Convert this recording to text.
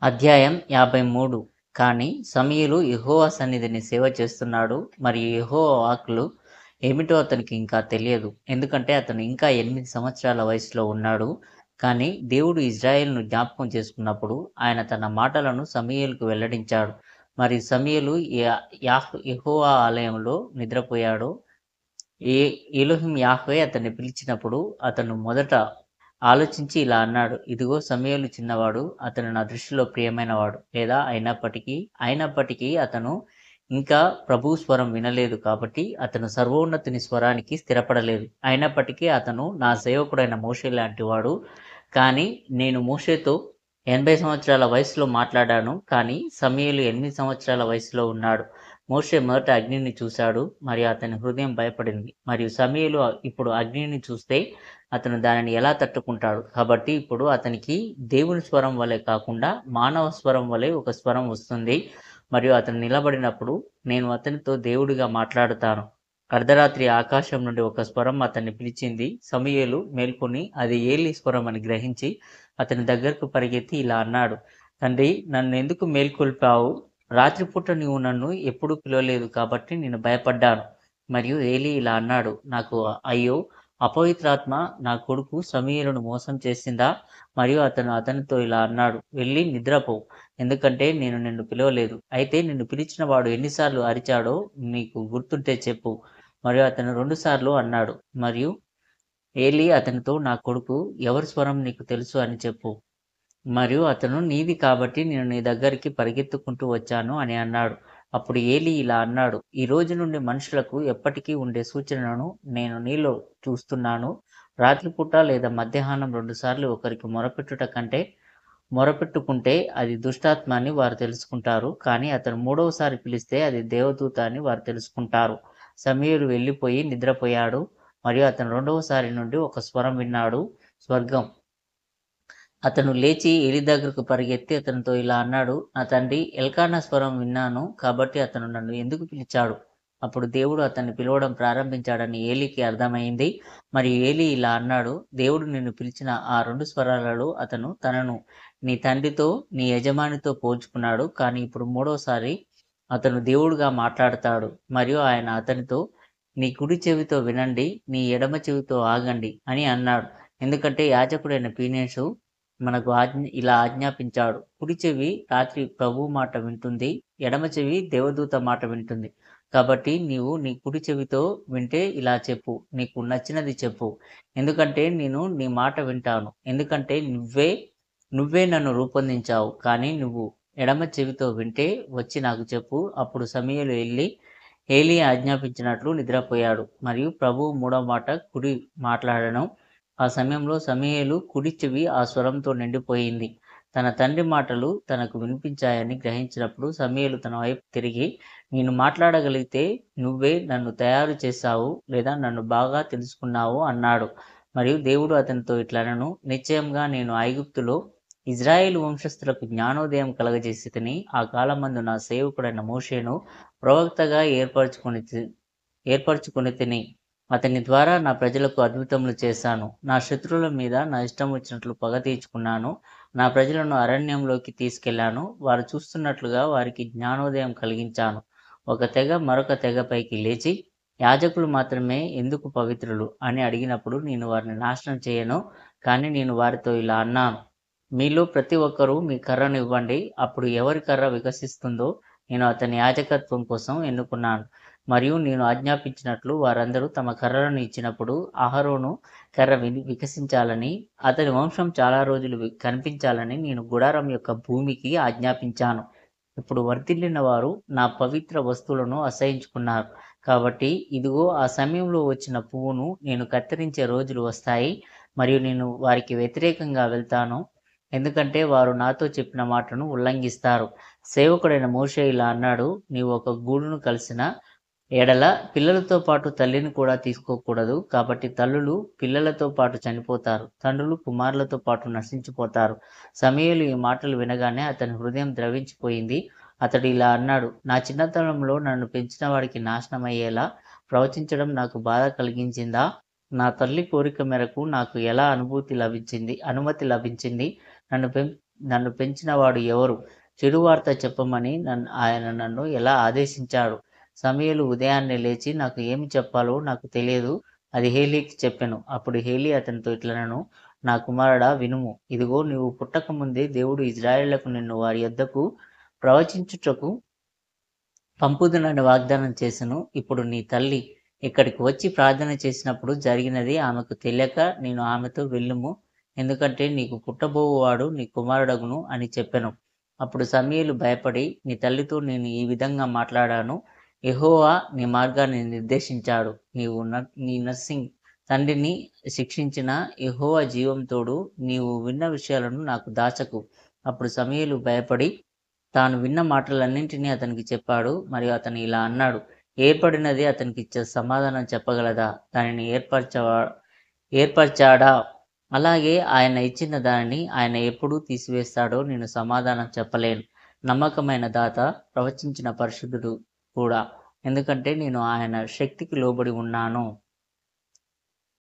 అధ్యాయం 53. కాని సమూయేలు యెహోవా సన్నిధిని సేవ చేస్తున్నాడు, మరియు యెహోవా వాక్కులు ఏమిటో అతనికి ఇంకా తెలియదు. ఎందుకంటే అతను ఇంకా 8 సంవత్సరాల వయసులో ఉన్నాడు. కానీ దేవుడు ఇజ్రాయేలును జ్ఞాపకం చేసుకున్నప్పుడు ఆయన తన మాటలను సమూయేలుకు వెల్లడించాడు. మరియు సమూయేలు యెహోవా ఆలయంలో నిద్రపోయాడు. ఎలోహిం యాహ్వే అతన్ని పిలిచినప్పుడు అతను మొదట ఆలోచించి ఇలా అన్నాడు, ఇదిగో సమూయేలు చిన్నవాడు, అతను నా దృష్టిలో ప్రియమైనవాడు. లేదా అయినప్పటికీ అతను ఇంకా ప్రభువు స్వరం వినలేదు కాబట్టి అతను సర్వోన్నతుని స్వరానికి స్థిరపడలేదు. అయినప్పటికీ అతను నా సేవకుడైన మోషే లాంటివాడు. కానీ నేను మోషేతో 80 సంవత్సరాల వయసులో మాట్లాడాను, కానీ సమూయేలు 8 సంవత్సరాల వయసులో ఉన్నాడు. మోషే మొదట అగ్నిని చూశాడు, మరియు అతని హృదయం భయపడింది. మరియు సమూయేలు ఇప్పుడు అగ్నిని చూస్తే అతను దానిని ఎలా తట్టుకుంటాడు? కాబట్టి ఇప్పుడు అతనికి దేవుని స్వరం వలె కాకుండా మానవ స్వరం వలె ఒక స్వరం వస్తుంది. మరియు అతను నిలబడినప్పుడు నేను అతనితో దేవుడిగా మాట్లాడుతాను. అర్ధరాత్రి ఆకాశం నుండి ఒక స్వరం అతన్ని పిలిచింది. సమూయేలు మేల్కొని అది ఏలీ స్వరం అని గ్రహించి అతని దగ్గరకు పరిగెత్తి ఇలా అన్నాడు, తండ్రి, నన్ను ఎందుకు మేల్కొల్పావు? రాత్రిపూట నీవు నన్ను ఎప్పుడూ పిలవలేదు కాబట్టి నేను భయపడ్డాను. మరియు ఏలీ ఇలా అన్నాడు, నాకు అయ్యో, అపవిత్రాత్మ నా కొడుకు సమూయేలును మోసం చేసిందా? మరియు అతను అతనితో ఇలా అన్నాడు, వెళ్ళి నిద్రపో, ఎందుకంటే నేను నిన్ను పిలవలేదు. అయితే నిన్ను పిలిచిన వాడు ఎన్నిసార్లు అరిచాడో నీకు గుర్తుంటే చెప్పు. మరియు అతను 2 సార్లు అన్నాడు. మరియు ఏలీ అతనితో, నా కొడుకు, ఎవరి స్వరం నీకు తెలుసు అని చెప్పు. మరియు అతను, నీది కాబట్టి నేను నీ దగ్గరికి పరిగెత్తుకుంటూ వచ్చాను అని అన్నాడు. అప్పుడు ఏలీ ఇలా అన్నాడు, ఈ రోజు నుండి మనుషులకు ఎప్పటికీ ఉండే సూచనను నేను నీలో చూస్తున్నాను. రాత్రిపూట లేదా మధ్యాహ్నం 2 సార్లు ఒకరికి మొరపెట్టుకుంటే అది దుష్టాత్మ అని వారు తెలుసుకుంటారు. కానీ అతను 3వసారి పిలిస్తే అది దేవదూత అని వారు తెలుసుకుంటారు. సమూయేలు వెళ్ళిపోయి నిద్రపోయాడు. మరియు అతను 2వసారి నుండి ఒక స్వరం విన్నాడు, స్వర్గం. అతను లేచి ఏలీ దగ్గరకు పరిగెత్తి అతనితో ఇలా అన్నాడు, నా తండ్రి, ఎల్కానా స్వరం విన్నాను కాబట్టి అతను నన్ను ఎందుకు పిలిచాడు? అప్పుడు దేవుడు అతన్ని పిలవడం ప్రారంభించాడని ఏలీకి అర్థమైంది. మరియు ఏలీ ఇలా అన్నాడు, దేవుడు నిన్ను పిలిచిన ఆ 2 స్వరాలలో అతను తనను నీ తండ్రితో, నీ యజమానితో పోల్చుకున్నాడు. కానీ ఇప్పుడు 3వసారి అతను దేవుడుగా మాట్లాడతాడు. మరియు ఆయన అతనితో, నీ కుడి చెవితో వినండి, నీ ఎడమ చెవితో ఆగండి అని అన్నాడు. ఎందుకంటే యాజకుడైన ఫీనెహాసు మనకు ఇలా ఆజ్ఞాపించాడు, కుడి చెవి రాత్రి ప్రభువు మాట వింటుంది, ఎడమ చెవి దేవదూత మాట వింటుంది. కాబట్టి నీవు నీ కుడి చెవితో వింటే ఇలా చెప్పు, నీకు నచ్చినది చెప్పు, ఎందుకంటే నేను నీ మాట వింటాను. ఎందుకంటే నువ్వే నన్ను రూపొందించావు. కానీ నువ్వు ఎడమ చెవితో వింటే వచ్చి నాకు చెప్పు. అప్పుడు సమూయేలు ఏలీ ఆజ్ఞాపించినట్లు నిద్రపోయాడు. మరియు ప్రభువు 3వ మాట కుడి మాట్లాడెను. ఆ సమయంలో సమూయేలు కుడి చెవి ఆ స్వరంతో నిండిపోయింది. తన తండ్రి మాటలు తనకు వినిపించాయని గ్రహించినప్పుడు సమూయేలు తన వైపు తిరిగి, నేను మాట్లాడగలిగితే నువ్వే నన్ను తయారు చేశావు, లేదా నన్ను బాగా తెలుసుకున్నావు అన్నాడు. మరియు దేవుడు అతనితో ఇట్లనెను, నిశ్చయంగా నేను ఐగుప్తులో ఇజ్రాయేలు వంశస్థులకు జ్ఞానోదయం కలగజేసితిని. ఆ కాలమందు నా సేవకుడైన మోషేను ప్రవక్తగా ఏర్పరచుకొనితిని. అతని ద్వారా నా ప్రజలకు అద్భుతములు చేశాను. నా శత్రువుల మీద నా ఇష్టం వచ్చినట్లు పగ తీర్చుకున్నాను. నా ప్రజలను అరణ్యంలోకి తీసుకెళ్లాను. వారు చూస్తున్నట్లుగా వారికి జ్ఞానోదయం కలిగించాను. ఒక తెగ మరొక తెగపైకి లేచి, యాజకులు మాత్రమే ఎందుకు పవిత్రులు అని అడిగినప్పుడు నేను వారిని నాశనం చేయను. కానీ నేను వారితో ఇలా అన్నాను, మీలో ప్రతి ఒక్కరూ మీ కర్రను ఇవ్వండి. అప్పుడు ఎవరి కర్ర వికసిస్తుందో నేను అతని యాజకత్వం కోసం ఎన్నుకున్నాను. మరియు నేను ఆజ్ఞాపించినట్లు వారందరూ తమ కర్రలను ఇచ్చినప్పుడు అహరోను కర్ర వికసించాలని, అతని వంశం చాలా రోజులు కనిపించాలని నేను గుడారం యొక్క భూమికి ఆజ్ఞాపించాను. ఇప్పుడు వర్ధిల్లిన వారు నా పవిత్ర వస్తువులను అసహ్యించుకున్నారు. కాబట్టి ఇదిగో, ఆ సమయంలో వచ్చిన పువ్వును నేను కత్తిరించే రోజులు వస్తాయి. మరియు నేను వారికి వ్యతిరేకంగా వెళ్తాను, ఎందుకంటే వారు నాతో చెప్పిన మాటను ఉల్లంఘిస్తారు. సేవకుడైన మోషే ఇలా అన్నాడు, నీవు ఒక గూడును కలిసిన ఎడల పిల్లలతో పాటు తల్లిని కూడా తీసుకోకూడదు. కాబట్టి తల్లులు పిల్లలతో పాటు చనిపోతారు, తండ్రులు కుమారులతో పాటు నశించిపోతారు. సమూయేలు ఈ మాటలు వినగానే అతని హృదయం ద్రవించిపోయింది. అతడు ఇలా అన్నాడు, నా చిన్నతనంలో నన్ను పెంచిన వాడికి నాశనమయ్యేలా ప్రవచించడం నాకు బాధ కలిగించిందా? నా తల్లి కోరిక మేరకు నాకు ఎలా అనుమతి లభించింది? నన్ను నన్ను పెంచిన వాడు ఎవరు? చెడు వార్త చెప్పమని ఆయన నన్ను ఎలా ఆదేశించాడు? సమూయేలు ఉదయాన్నే లేచి, నాకు ఏమి చెప్పాలో నాకు తెలియదు, అది హేలీకి చెప్పెను. అప్పుడు హేలీ అతనితో ఇట్లనెను, నా కుమారుడా వినుము. ఇదిగో, నీవు పుట్టకముందే దేవుడు ఇశ్రాయేలుకు నిన్ను వారి యొద్దకు ప్రవచించుటకు పంపుదునని వాగ్దానం చేసెను. ఇప్పుడు నీ తల్లి ఇక్కడికి వచ్చి ప్రార్థన చేసినప్పుడు జరిగినది ఆమెకు తెలియక నేను ఆమెతో వెళ్ళుము, ఎందుకంటే నీకు పుట్టబోవువాడు నీ కుమారుడగును అని చెప్పెను. అప్పుడు సమూయేలు భయపడి, నీ తల్లితో నేను ఈ విధంగా మాట్లాడాను, యెహోవా నీ మార్గాన్ని నిర్దేశించాడు, నీ నర్సింగ్ తండ్రిని శిక్షించిన యెహోవా జీవం తోడు, నీవు విన్న విషయాలను నాకు దాచకు. అప్పుడు సమూయేలు భయపడి తాను విన్న మాటలన్నింటినీ అతనికి చెప్పాడు. మరియు అతను ఇలా అన్నాడు, ఏర్పడినది అతనికి సమాధానం చెప్పగలదా? దానిని ఏర్పరచాడా? అలాగే ఆయన ఇచ్చిన దానిని ఆయన ఎప్పుడు తీసివేస్తాడో నేను సమాధానం చెప్పలేను. నమ్మకమైన దాత, ప్రవచించిన పరిశుద్ధుడు కూడా, ఎందుకంటే నేను ఆయన శక్తికి లోబడి ఉన్నాను.